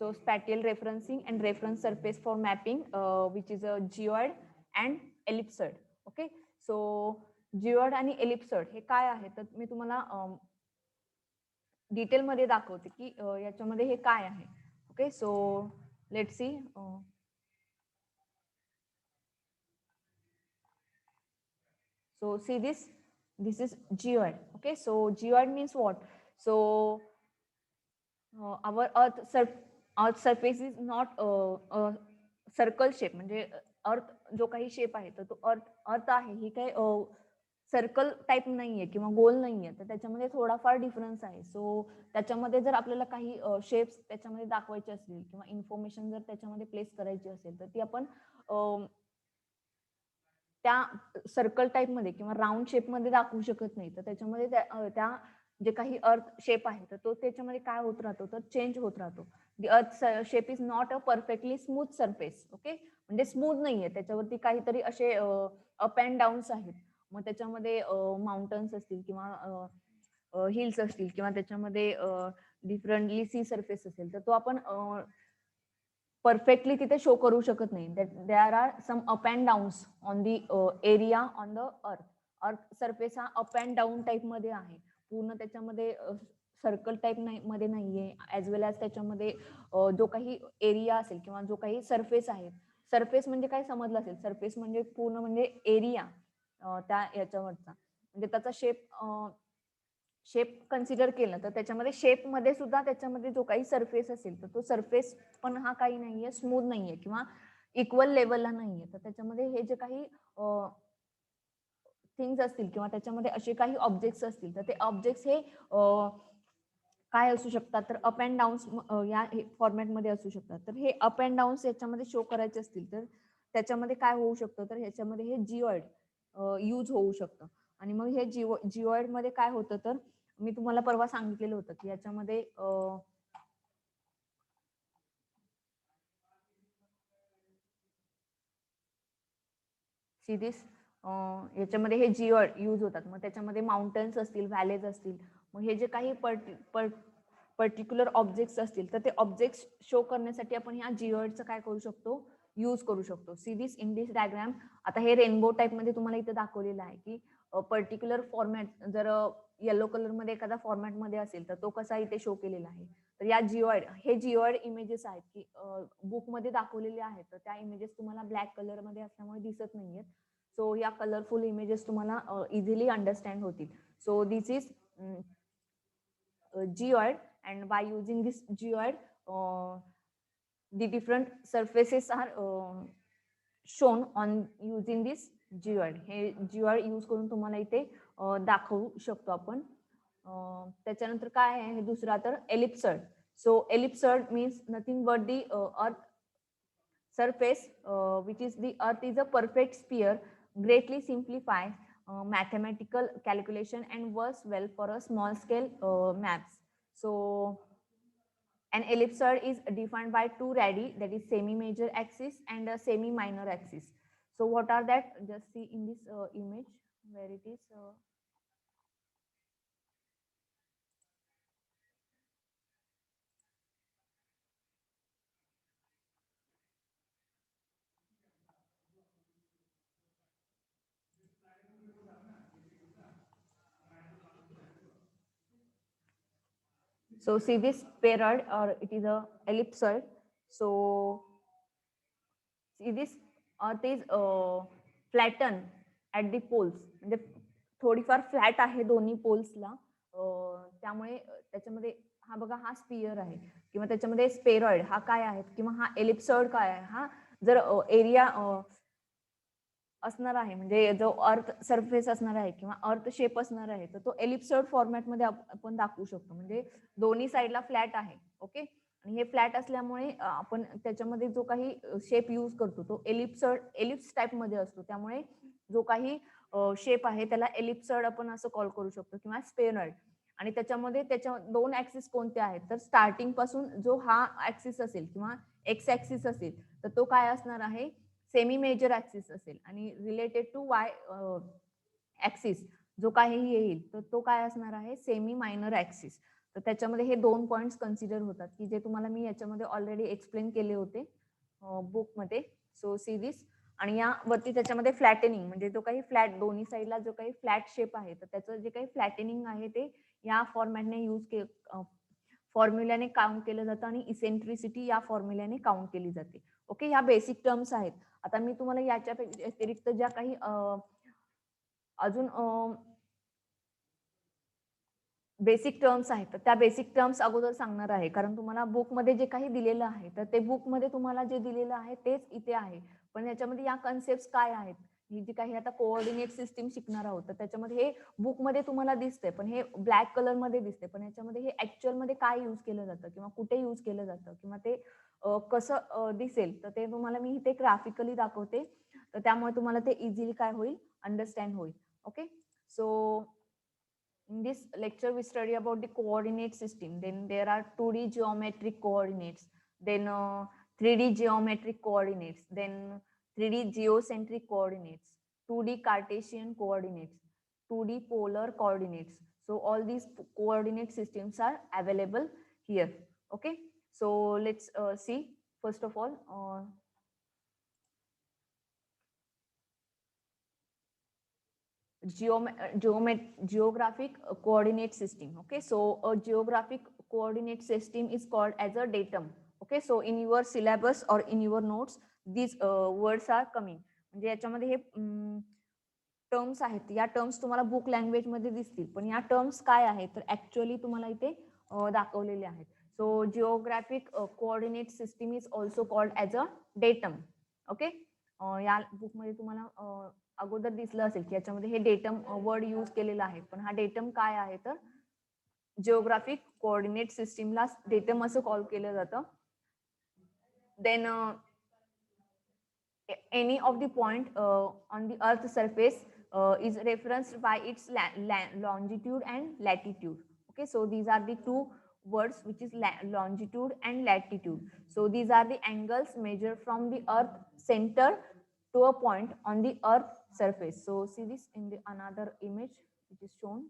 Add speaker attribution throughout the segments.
Speaker 1: So spatial referencing and reference surface for mapping, which is a geoid and ellipsoid. Okay, so geoid आणि ellipsoid हे काय आहे तर मी तुम्हाला detail मध्ये दाखवते की याच्यामध्ये हे काय आहे. Okay, so let see. So see this is geoid. Okay, so geoid means what? So our earth surface is not a circle shape, म्हणजे अर्थ जो काही शेप आहे तर तो अर्थ आहे ही काही सर्कल टाइप नाहीये किंवा गोल नाहीये, तर त्याच्यामध्ये थोडाफार डिफरन्स आहे. सो त्याच्यामध्ये जर आपल्याला काही शेप्स त्याच्यामध्ये दाखवायचे असतील किंवा इन्फॉर्मेशन जर त्याच्यामध्ये प्लेस करायची असेल तर ती आपण त्या सर्कल टाइप मध्ये किंवा राऊंड शेप मध्ये दाखवू शकत नाही. तर त्याच्यामध्ये त्या जे काही अर्थ शेप आहे तर तो त्याच्यामध्ये काय होत राहतो तर चेंज होत राहतो. The earth shape is not a perfectly smooth surface. Okay, म्हणजे स्मूथ नाहीये, त्याच्यावरती काहीतरी असे अप अँड डाऊन्स आहेत. मग त्याच्यामध्ये माउंटन्स असतील किंवा हिल्स असतील किंवा त्याच्यामध्ये डिफरंटली सी सरफेस असेल तर तो आपण परफेक्टली तिथे शो करू शकत नाही. There are some up and downs on the area on the earth surface. हा अप अँड डाऊन टाइप मध्ये आहे, पूर्ण त्याच्यामध्ये सर्कल टाइप मध्ये नाहीये. ऍज वेल एज त्याच्यामध्ये जो काही एरिया असेल किंवा जो काही सरफेस आहे, सरफेस म्हणजे काय समजलं असेल, सरफेस म्हणजे पूर्ण म्हणजे एरिया त्या याच्यावरचा, म्हणजे त्याचा शेप कन्सिडर केलं तर त्याच्यामध्ये शेप मध्ये सुद्धा त्याच्यामध्ये जो काही सरफेस असेल तर तो सरफेस पण हा काही नाहीये, स्मूथ नाहीये किंवा इक्वल लेवलला नाहीये. तर त्याच्यामध्ये हे जे काही थिंग्स असतील किंवा त्याच्यामध्ये असे काही ऑब्जेक्ट्स असतील तर ते ऑब्जेक्ट्स हे काय असू शकतात तर अप अँड डाऊन्स या फॉर्मॅटमध्ये असू शकतात. तर हे अप अँड डाऊन्स याच्यामध्ये शो करायचे असतील तर त्याच्यामध्ये काय होऊ शकतं तर ह्याच्यामध्ये हे जिओइड यूज होऊ शकतं. आणि मग हे जिओइड मध्ये काय होतं तर मी तुम्हाला परवा सांगितलेलं होतं की याच्यामध्ये दिस याच्यामध्ये हे जिओइड यूज होतात. मग त्याच्यामध्ये माउंटन्स असतील, व्हॅलेज असतील, मग हे जे काही पर्टिक्युलर ऑब्जेक्ट्स असतील तर ते ऑब्जेक्ट्स शो करण्यासाठी आपण ह्या जिओइडचं काय करू शकतो, यूज करू शकतो. See this in this diagram. आता हे रेनबो टाइप मध्ये तुम्हाला इथे दाखवलेलं आहे की पर्टिक्युलर फॉर्मॅट जर येलो कलर मध्ये एखादा फॉर्मॅट मध्ये असेल तर तो कसा इथे शो केलेला आहे. तर या जिओइड हे जिओइड इमेजेस आहेत की बुक मध्ये दाखवलेले आहेत, तर त्या इमेजेस तुम्हाला ब्लॅक कलर मध्ये असल्यामुळे दिसत नाहीयेत. सो या कलरफुल इमेजेस तुम्हाला इझिली अंडरस्टँड होतील. So this is geoid, and by using this geoid the different surfaces are shown on using this geoid. हे geoid यूज करून तुम्हाला इथे दाखवू शकतो आपण. त्याच्यानंतर काय आहे दुसरा तर ellipsoid. So ellipsoid means nothing but the earth surface, which is the earth is a perfect sphere, greatly simplifies mathematical calculation and works well for a small scale maps. So an ellipsoid is defined by two radii, that is semi major axis and a semi minor axis. So what are that? Just see in this image where it is. So see this spheroid, or it is a ellipsoid. So see this earth is flattened at the poles, म्हणजे थोडीफार flat आहे दोन्ही पोल्सला. त्यामुळे त्याच्यामध्ये हा बघा हा spear आहे किंवा त्याच्यामध्ये स्पेरॉइड हा काय आहे किंवा हा एलिप्सॉइड काय आहे. हा जर एरिया असणार आहे म्हणजे जो अर्थ सरफेस असणार आहे किंवा अर्थ शेप असणार आहे तर तो एलिप्सॉइड फॉर्मॅटमध्ये आपण दाखवू शकतो. म्हणजे दोन्ही साईडला फ्लॅट आहे. ओके, आणि हे फ्लॅट असल्यामुळे आपण त्याच्यामध्ये जो काही शेप यूज करतो तो एलिप्स टाइप मध्ये असतो. त्यामुळे जो काही शेप आहे त्याला एलिप्सॉइड आपण असं कॉल करू शकतो किंवा स्पेनॉइड. आणि त्याच्यामध्ये त्याच्या दोन ऍक्सिस कोणते आहेत तर स्टार्टिंग पासून जो हा ऍक्सिस असेल किंवा एक्स ऍक्सिस असेल तर तो काय असणार आहे, सेमी मेजर ऍक्सिस असेल. आणि रिलेटेड टू वाय ऍक्सिस जो काही येईल तर तो काय असणार आहे, सेमी मायनर ऍक्सिस. तर त्याच्यामध्ये हे 2 पॉइंट्स कन्सिडर होतात की जे तुम्हाला मी याच्यामध्ये ऑलरेडी एक्सप्लेन केले होते बुकमध्ये. सो सी दिस. आणि यावरती त्याच्यामध्ये फ्लॅटेनिंग म्हणजे जो काही फ्लॅट दोन्ही साईडला जो काही फ्लॅट शेप आहे तर त्याचं जे काही फ्लॅटेनिंग आहे ते या फॉर्मॅटने फॉर्म्युल्याने काउंट केलं जातं आणि इसेंट्रिसिटी या फॉर्म्युल्याने काउंट केली जाते. ओके, ह्या बेसिक टर्म्स आहेत. आता मी तुम्हाला याच्या व्यतिरिक्त ज्या काही अजून बेसिक टर्म्स आहेत तर त्या बेसिक टर्म्स अगोदर सांगणार आहे, कारण तुम्हाला बुकमध्ये जे काही दिलेलं आहे तर ते बुकमध्ये तुम्हाला जे दिलेलं आहे तेच इथे आहे. पण याच्यामध्ये या कन्सेप्ट काय आहेत, ही जी काही आता कोऑर्डिनेट सिस्टीम शिकणार आहोत तर त्याच्यामध्ये हे बुकमध्ये तुम्हाला दिसतंय पण हे ब्लॅक कलर मध्ये दिसते, पण याच्यामध्ये हे ऍक्च्युअल मध्ये काय यूज केलं जातं किंवा कुठे यूज केलं जातं किंवा ते कसं दिसेल तर ते तुम्हाला मी इथे ग्राफिकली दाखवते. तर त्यामुळे तुम्हाला ते इझिली काय होईल, अंडरस्टँड होईल. Okay, so in this lecture we study about the coordinate system. Then there are 2D geometric coordinates, then 3D geometric coordinates, then 3D geocentric coordinates, 2D Cartesian coordinates, 2D polar coordinates. So all these coordinate systems are available here. Okay, so let's see first of all geographic coordinate system. Okay, so a geographic coordinate system is called as a datum. Okay, so in your syllabus or in your notes these words are coming. म्हणजे याच्यामध्ये हे terms आहेत, या terms तुम्हाला book language मध्ये दिसतील पण या terms काय आहेत तर ऍक्च्युअली तुम्हाला इथे दाखवलेले आहेत. So geographic coordinate system is also called as a datum. Okay, या बुकमध्ये तुम्हाला अगोदर दिसलं असेल की याच्यामध्ये हे डेटम वर्ड यूज केलेला आहे, पण हा डेटम काय आहे तर जिओग्राफिक कोऑर्डिनेट सिस्टीमला डेटम असं कॉल केलं जातं. Then any of the point on the earth surface is referenced by its longitude and latitude. Okay, so these are the two words which is longitude and latitude. So these are the angles measured from the earth center to a point on the earth surface. So see this in the another image which is shown.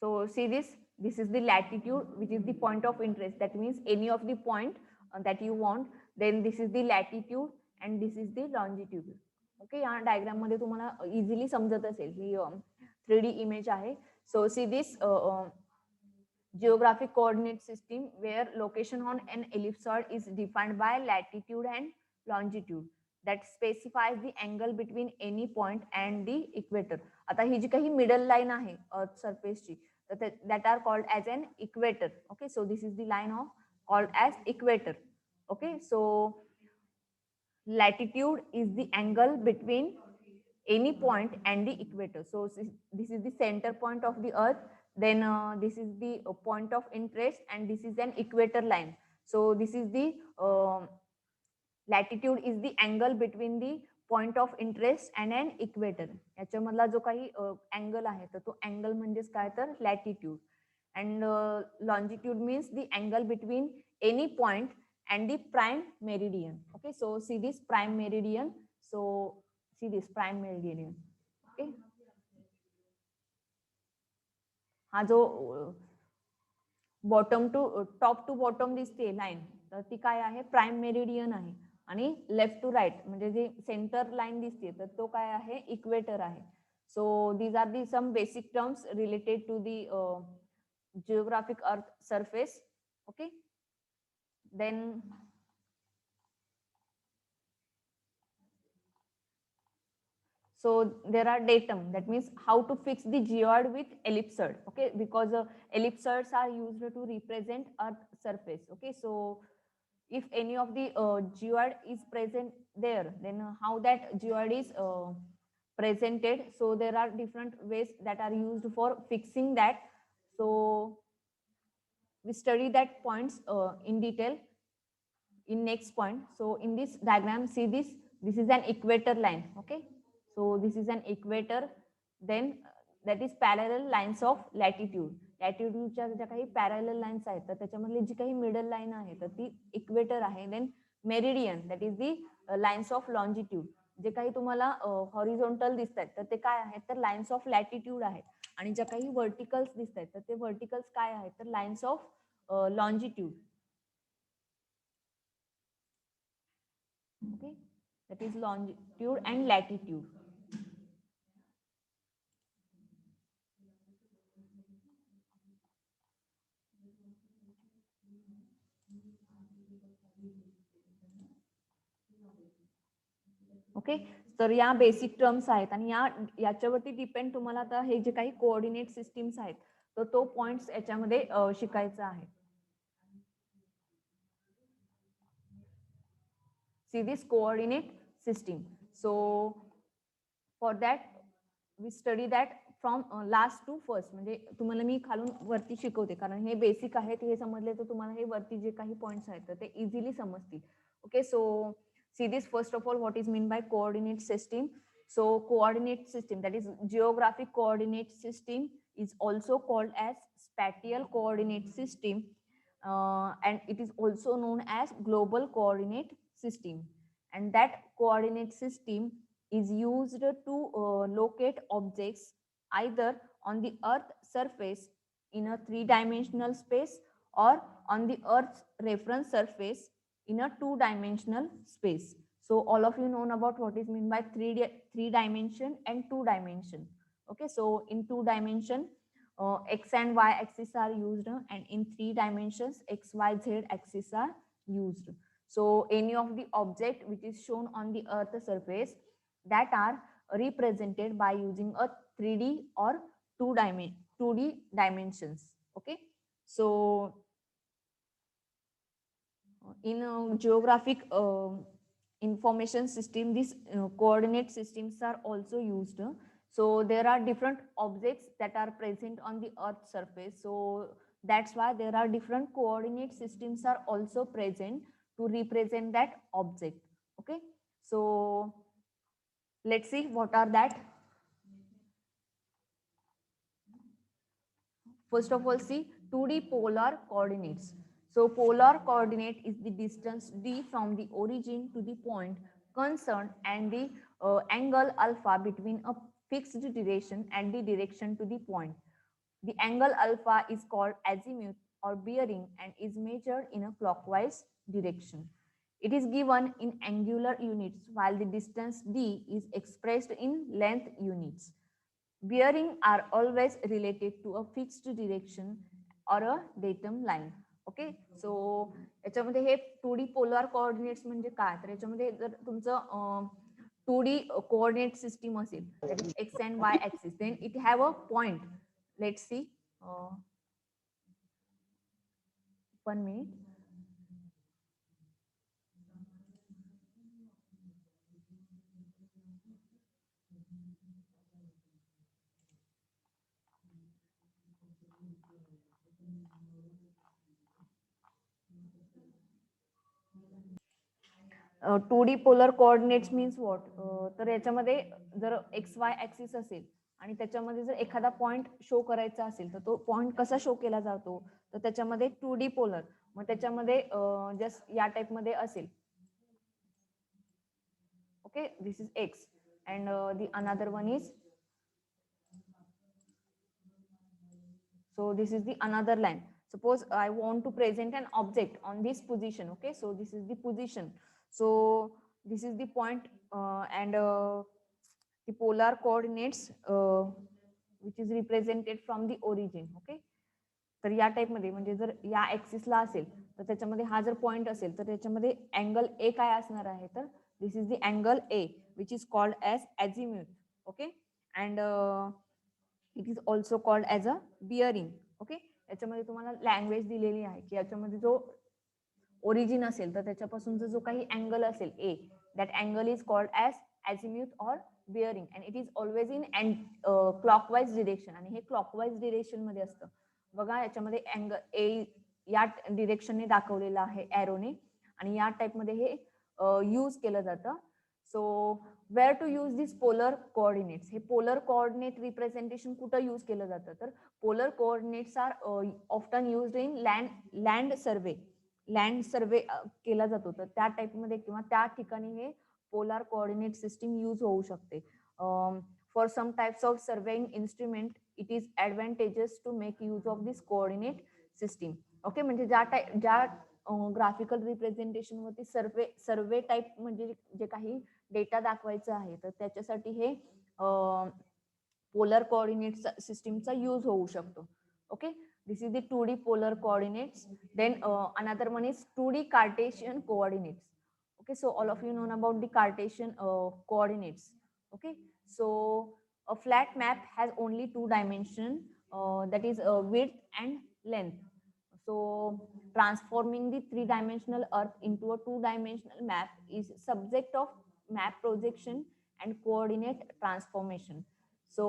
Speaker 1: So see this is the latitude which is the point of interest. That means any of the point that you want. Then this is the latitude and this is the longitude. Okay, या diagram मध्ये तुम्हाला easily समजत असेल ही 3D image आहे. So see this geographic coordinate system where location on an ellipsoid is defined by latitude and longitude that specifies the angle between any point and the equator. आता ही जी काही middle line आहे अर्थ सरफेसची that are called as an equator. Okay, so this is the line of called as equator. Okay, so latitude is the angle between any point and the equator. So this is the center point of the earth, then this is the point of interest and this is an equator line. So this is the latitude is the angle between the point of interest and an equator. याच्यामधला जो काही angle आहे तर तो angle म्हणजेच काय तर latitude. And longitude means the angle between any point and the prime meridian. Okay, so see this prime meridian. So see this prime meridian. Okay, हा जो bottom to top to bottom दिसते line तर ती काय आहे, prime meridian आहे. आणि left to right म्हणजे जे सेंटर लाईन दिसते तर तो काय आहे, इक्वेटर आहे. So these are the some basic terms related to the geographic earth surface. Okay, then so there are datum, that means how to fix the geoid with ellipsoid. Okay, because ellipsoids are used to represent earth surface. Okay, so if any of the geoid is present there, then how that geoid is presented. So there are different ways that are used for fixing that. So we study that points in detail in next point. So in this diagram, see this is an equator line. Okay, so this is an equator, then that is parallel lines of latitude. लॅटिट्यूडच्या ज्या काही parallel lines आहेत तर त्याच्यामधली जी काही middle line आहे तर ती equator आहे. Then meridian that is the lines of longitude. जे काही तुम्हाला हॉरिझॉन्टल दिसत आहेत तर ते काय आहेत तर लाईन्स ऑफ लॅटिट्यूड आहेत. आणि ज्या काही व्हर्टिकल्स दिसत आहेत तर ते व्हर्टिकल्स काय आहेत तर lines of longitude. Okay, that is longitude and latitude. Okay, तर या बेसिक टर्म्स आहेत आणि याच्यावरती डिपेंड तुम्हाला आता हे जे काही कोऑर्डिनेट सिस्टीम्स आहेत तर तो पॉइंट्स याच्यामध्ये शिकायचा आहे. See this coordinate system. So for that we study that from last to first. म्हणजे तुम्हाला मी खालून वरती शिकवते कारण हे बेसिक आहेत, हे समजले तर तुम्हाला हे वरती जे काही पॉइंट्स आहेत तर ते इझिली समजतील. Okay, so see this first of all what is mean by coordinate system. So coordinate system, that is geographic coordinate system, is also called as spatial coordinate system, and it is also known as global coordinate system. And that coordinate system is used to locate objects either on the earth surface in a three-dimensional space or on the earth's reference surface in a two-dimensional space. So all of you know about what is mean by three dimension and two dimension. Okay, so in two dimension x and y axis are used, and in three dimensions x, y, z axis are used. So any of the object which is shown on the earth surface that are represented by using a 3D or 2D dimensions. Okay, so in geographic information system, these coordinate systems are also used. So there are different objects that are present on the earth surface, so that's why there are different coordinate systems are also present to represent that object. Okay, so let's see what are that. First of all, see 2D polar coordinates. So polar coordinate is the distance d from the origin to the point concerned and the angle alpha between a fixed direction and the direction to the point. The angle alpha is called azimuth or bearing and is measured in a clockwise direction. It is given in angular units while the distance d is expressed in length units. Bearing are always related to a fixed direction or a datum line. Okay, so याच्यामध्ये हे 2D polar coordinates म्हणजे काय तर याच्यामध्ये जर तुमचं 2D coordinate system असेल that is X and Y axis, then it have a point. Let's see 1 minute. 2D polar coordinates means what, तर याच्यामध्ये जर एक्स वाय ऍक्सिस असेल आणि त्याच्यामध्ये जर एखादा पॉइंट शो करायचा असेल तर तो पॉइंट कसा शो केला जातो तर त्याच्यामध्ये 2D पोलर, मग त्याच्यामध्ये जस्ट या टाइप मध्ये असेल. Okay, this is X and the another one is, so this is the another line. Suppose I want to present an object on this position. Okay, so this is the position, so this is the point and the polar coordinates which is represented from the origin. Okay, तर या type मध्ये म्हणजे जर या ऍक्सिसला असेल तर त्याच्यामध्ये हा जर पॉइंट असेल तर त्याच्यामध्ये अँगल ए काय असणार आहे तर this is the angle A which is called as azimuth. Okay, and it is also called as a bearing. Okay, याच्यामध्ये तुम्हाला लँग्वेज दिलेली आहे की याच्यामध्ये जो ओरिजिन असेल तर त्याच्यापासूनचा जो काही अँगल असेल A, that angle is called as azimuth or bearing and it is always in clockwise direction. आणि हे क्लॉकवाईज डिरेक्शन मध्ये असतं. बघा याच्यामध्ये अँगल ए या डिरेक्शनने दाखवलेलं आहे एरोने आणि या टाइप मध्ये हे यूज केलं जातं. So where to use this polar coordinates, हे पोलर कोऑर्डिनेट रिप्रेझेंटेशन कुठं यूज केलं जातं तर polar coordinates are often used in land survey. Land survey केला जातो, तर त्या टाईपमध्ये किंवा त्या ठिकाणी हे पोलार कोऑर्डिनेट सिस्टीम यूज होऊ शकते. For some types of surveying instrument it is advantages to make use of this coordinate system. Okay, म्हणजे ज्या ग्राफिकल रिप्रेझेंटेशन वरती सर्वे टाईप म्हणजे जे काही डेटा दाखवायचं आहे, तर त्याच्यासाठी हे पोलर कोऑर्डिनेट सिस्टीमचा यूज होऊ शकतो. Okay, this is the 2D polar coordinates. Then another one is 2D Cartesian coordinates. Okay, so all of you know about the Cartesian coordinates. Okay, so a flat map has only two dimension, that is width and length. So transforming the three-dimensional earth into a two-dimensional map is subject of map projection and coordinate transformation. So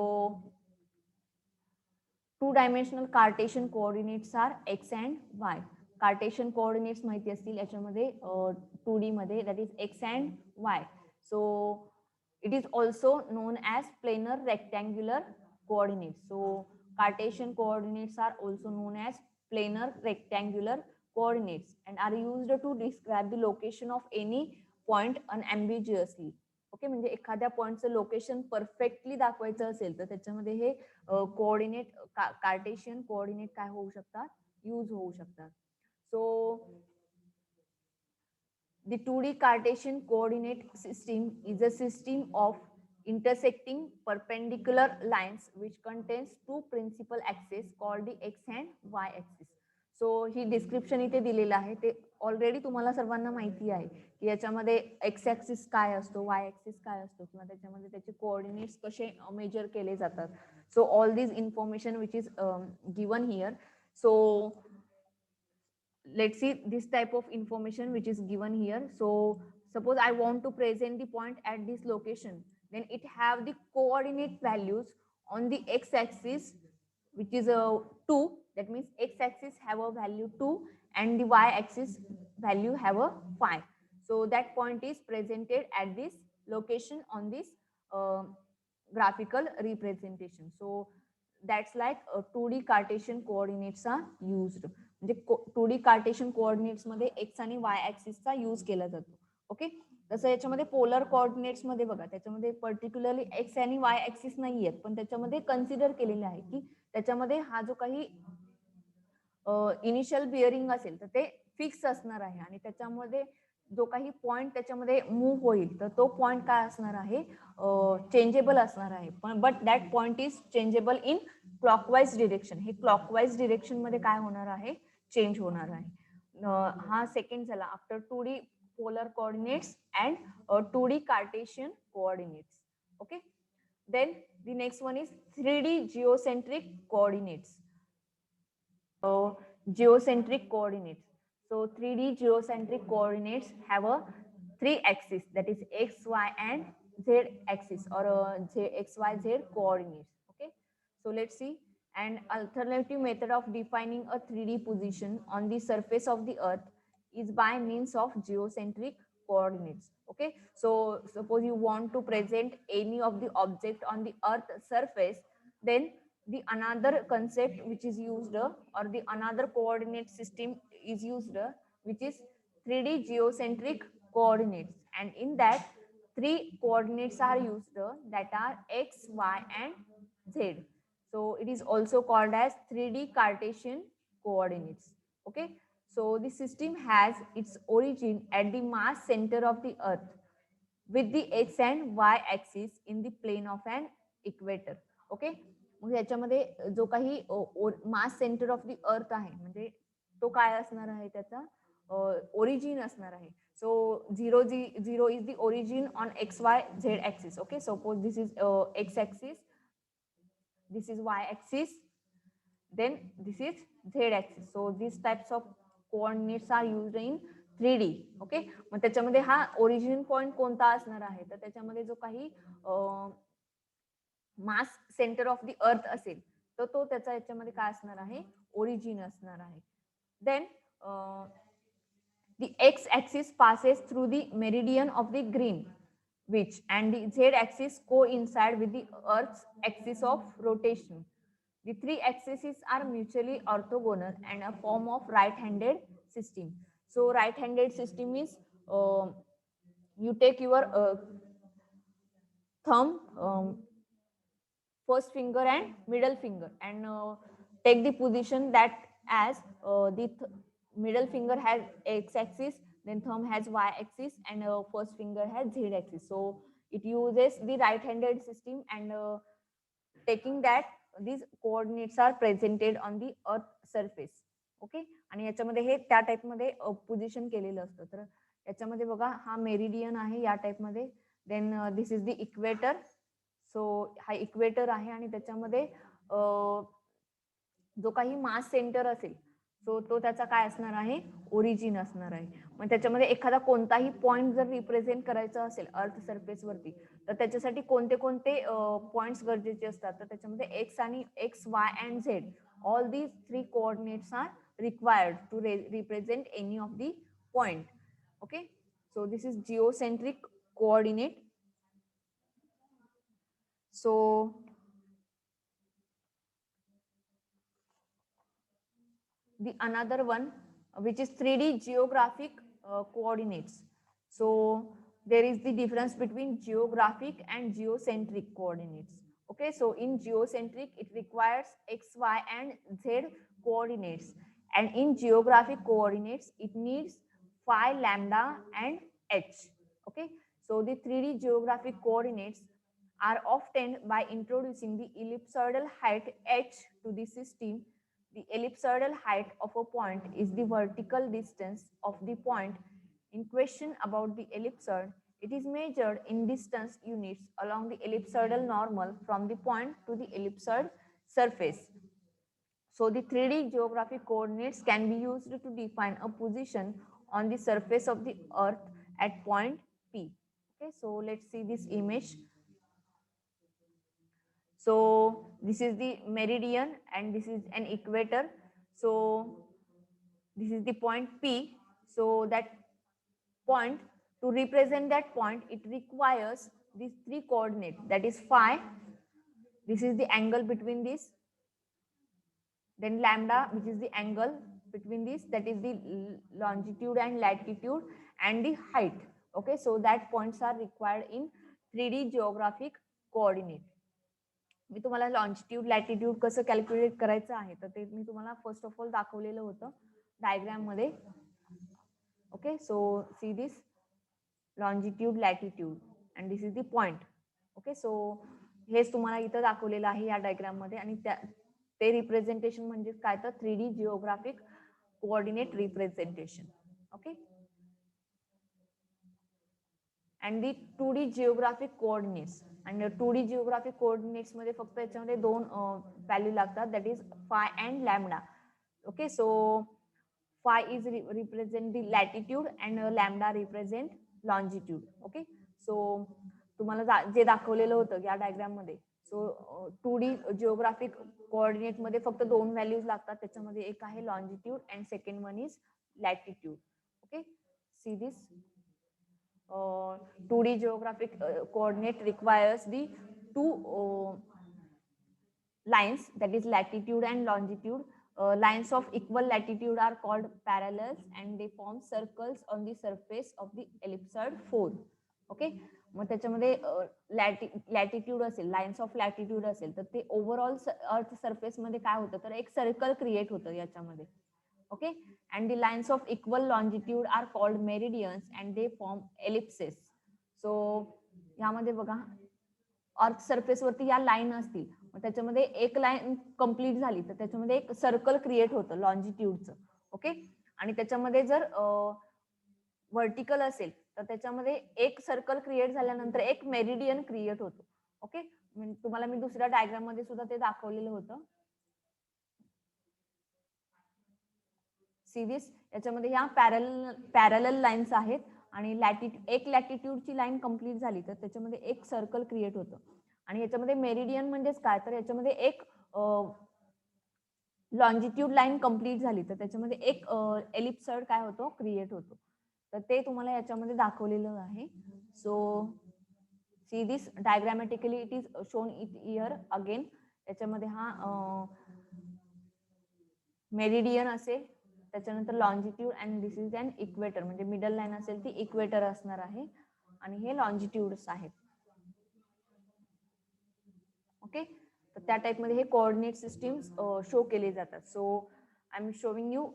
Speaker 1: two-dimensional Cartesian coordinates are x and y. Cartesian coordinates माहिती असतील याच्यामध्ये 2D मध्ये, that is x and y. So it is also known as planar rectangular coordinates. So Cartesian coordinates are also known as planar rectangular coordinates and are used to describe the location of any point unambiguously. Okay, म्हणजे एखाद्या पॉइंटचं location perfectly दाखवायचं असेल तर त्याच्यामध्ये हे coordinate Cartesian coordinate काय होऊ शकतात, use होऊ शकतात. सो the 2D Cartesian coordinate system is a system of intersecting perpendicular lines which contains two principal axes called the x and y axis. So he description इथे दिलेलं आहे, ते ऑलरेडी तुम्हाला सर्वांना माहिती आहे की याच्यामध्ये एक्स ऍक्सिस काय असतो, वाय ऍक्सिस काय असतो किंवा त्याच्यामध्ये त्याचे कोऑर्डिनेट्स कसे मेजर केले जातात. So all this information which is given here. So let's see this type of information which is given here. So suppose I want to present the point at this location, then it have the coordinate values on the x axis which is a 2, that means x axis have a value 2 and the y axis value have a 5. So that point is presented at this location on this graphical representation. So that's like 2D Cartesian coordinates are used. म्हणजे 2D cartesian coordinates मध्ये x आणि वाय ऍक्सिसचा use केला जातो. Okay, तसं याच्यामध्ये polar coordinates मध्ये बघा, त्याच्यामध्ये पर्टिक्युलरली एक्स आणि वाय ऍक्सिस नाही आहेत, पण त्याच्यामध्ये कन्सिडर केलेले आहे की त्याच्यामध्ये हा जो काही इनिशियल बिअरिंग असेल तर ते फिक्स असणार आहे आणि त्याच्यामध्ये जो काही पॉइंट त्याच्यामध्ये मूव्ह होईल तर तो पॉइंट काय असणार आहे, चेंजेबल असणार आहे. पण but that point is changeable in clockwise direction. हे क्लॉकवाईज डिरेक्शन मध्ये काय होणार आहे, चेंज होणार आहे. हा सेकंड झाला after 2D polar coordinates and 2D cartesian coordinates. Okay, then the next one is 3D geocentric coordinates. Geocentric coordinates. So 3D geocentric coordinates have a 3 axis, that is x, y and z axis, or x, y, z coordinates. Okay, so let's see. An alternative method of defining a 3D position on the surface of the earth is by means of geocentric coordinates. Okay, so suppose you want to present any of the object on the earth surface, then the another concept which is used or the another coordinate system is used, which is 3D geocentric coordinates, and in that 3 coordinates are used, that are x, y and z. So it is also called as 3D Cartesian coordinates. Okay, so the system has its origin at the mass center of the earth with the x and y axis in the plane of an equator. Okay, मग याच्यामध्ये जो काही mass centre of the earth आहे म्हणजे तो काय असणार आहे, त्याचा ओरिजिन असणार आहे. सो 0 is the origin on x Y Z axis. Okay, suppose this is x axis, this is y axis, then this is z axis. So these types of coordinates are used in 3D. Okay, मग त्याच्यामध्ये हा origin point कोणता असणार आहे, तर त्याच्यामध्ये जो काही mass centre of the earth असेल तर तो त्याचा याच्यामध्ये काय असणार आहे, ओरिजिन असणार आहे. Then the x axis passes through the meridian of the Greenwich and the z axis coincide with the earth's axis of rotation. The three axes are mutually orthogonal and a form of right-handed system. So right handed system is you take your thumb, first finger and middle finger, and take the position that as the middle finger has x axis, then thumb has y axis, and first finger has z axis. So it uses the right handed system, and taking that these coordinates are presented on the earth surface. Okay, आणि याच्यामध्ये हे त्या type मध्ये position केलेलं असतं. तर याच्यामध्ये बघा हा मेरिडियन आहे या टाइप मध्ये, then this is the equator. So हा इक्वेटर आहे आणि त्याच्यामध्ये जो काही मास सेंटर असेल सो तो त्याचा काय असणार आहे, ओरिजिन असणार आहे. मग त्याच्यामध्ये एखादा कोणताही पॉइंट जर रिप्रेझेंट करायचा असेल अर्थ सरफेस वरती, तर त्याच्यासाठी कोणते कोणते पॉइंट्स गरजेचे असतात, तर त्याच्यामध्ये एक्स आणि x Y and Z, all these 3 coordinates are required to represent any of the point. Okay, so this is geocentric coordinate. So the another one which is 3D geographic coordinates. So there is the difference between geographic and geocentric coordinates. Okay, so in geocentric it requires x, y and z coordinates, and in geographic coordinates it needs phi, lambda and h. Okay, so the 3D geographic coordinates are obtained by introducing the ellipsoidal height h to the system. The ellipsoidal height of a point is the vertical distance of the point in question about the ellipsoid. It is measured in distance units along the ellipsoidal normal from the point to the ellipsoid surface. So the 3D geographic coordinates can be used to define a position on the surface of the earth at point P. Okay, so let's see this image. So this is the meridian and this is an equator. So this is the point P. So that point, to represent that point, it requires these 3 coordinates, that is phi. This is the angle between this. Then lambda, which is the angle between this, that is the longitude and latitude, and the height. Okay, so that points are required in 3D geographic coordinate. मी तुम्हाला longitude latitude कसं calculate करायचं आहे तर ते मी तुम्हाला first of all दाखवलेलं होतं diagram मध्ये. Okay, so see this longitude latitude and this is the point. Okay, so हेच तुम्हाला इथं दाखवलेलं आहे या डायग्राम मध्ये, आणि ते रिप्रेझेंटेशन म्हणजे काय तर 3D geographic coordinate representation. Okay, and the 2D geographic coordinates, and 2D geographic coordinates मध्ये फक्त याच्यामध्ये 2 व्हॅल्यू लागतात, that is phi and lambda. Okay, so phi is represent the latitude and lambda represent longitude. Okay, so तुम्हाला जे दाखवलेलं होतं या diagram मध्ये, सो 2D geographic coordinate मध्ये फक्त 2 व्हॅल्यूज लागतात, त्याच्यामध्ये एक आहे longitude and second one is latitude. Okay, see this 2D geographic coordinate requires the 2 lines, that is latitude and longitude. Lines of equal latitude are called parallels and they form circles on the surface of the ellipsoid 4. Okay, मग त्याच्यामध्ये latitude असेल, lines of latitude असेल तर ते overall earth surface मध्ये काय होतं तर एक सर्कल क्रिएट होतं याच्यामध्ये. Okay, and the lines of equal longitude are called meridians and they form ellipses. So यामध्ये बघा अर्थ सरफेस वरती या लाईन असतील, मग त्याच्यामध्ये एक लाईन कंप्लीट झाली तर त्याच्यामध्ये एक सर्कल क्रिएट होतं लॉन्जिट्यूडचं. ओके, आणि त्याच्यामध्ये जर व्हर्टिकल असेल तर त्याच्यामध्ये एक सर्कल क्रिएट झाल्यानंतर एक मेरिडियन क्रिएट होतो. ओके, तुम्हाला मी दुसऱ्या डायग्राम मध्ये सुद्धा ते दाखवलेलं होतं. सिरीज याच्यामध्ये ह्या पॅरलल लाईन्स आहेत आणि एक लॅटिट्यूडची लाईन कंप्लीट झाली तर त्याच्यामध्ये एक सर्कल क्रिएट होतं. आणि याच्यामध्ये मेरिडियन म्हणजेच काय तर याच्यामध्ये एक लॉन्जिट्यूड लाईन कंप्लीट झाली तर त्याच्यामध्ये एक एलिप्सॉइड काय होतो क्रिएट होतो. तर ते तुम्हाला याच्यामध्ये दाखवलेलं आहे. So see this diagrammatically it is shown it here again. याच्यामध्ये हा मेरिडियन असेल, त्याच्यानंतर longitude and this is an equator, म्हणजे मिडल लाईन असेल ती इक्वेटर असणार आहे आणि हे लॉन्जिट्यूड्स आहेत. ओके, तर त्या टाइप मध्ये हे कोऑर्डिनेट सिस्टीम्स शो केले जातात. So I am showing you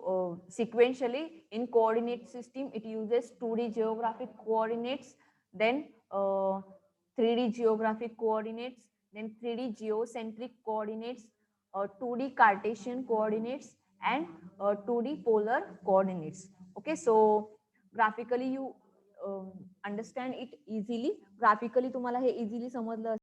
Speaker 1: sequentially in coordinate system it uses 2D geographic coordinates, then 3D geographic coordinates, then 3D geocentric coordinates, 2D Cartesian coordinates and 2D polar coordinates. Okay, so graphically you understand it easily. Graphically तुम्हाला हे easily समजलं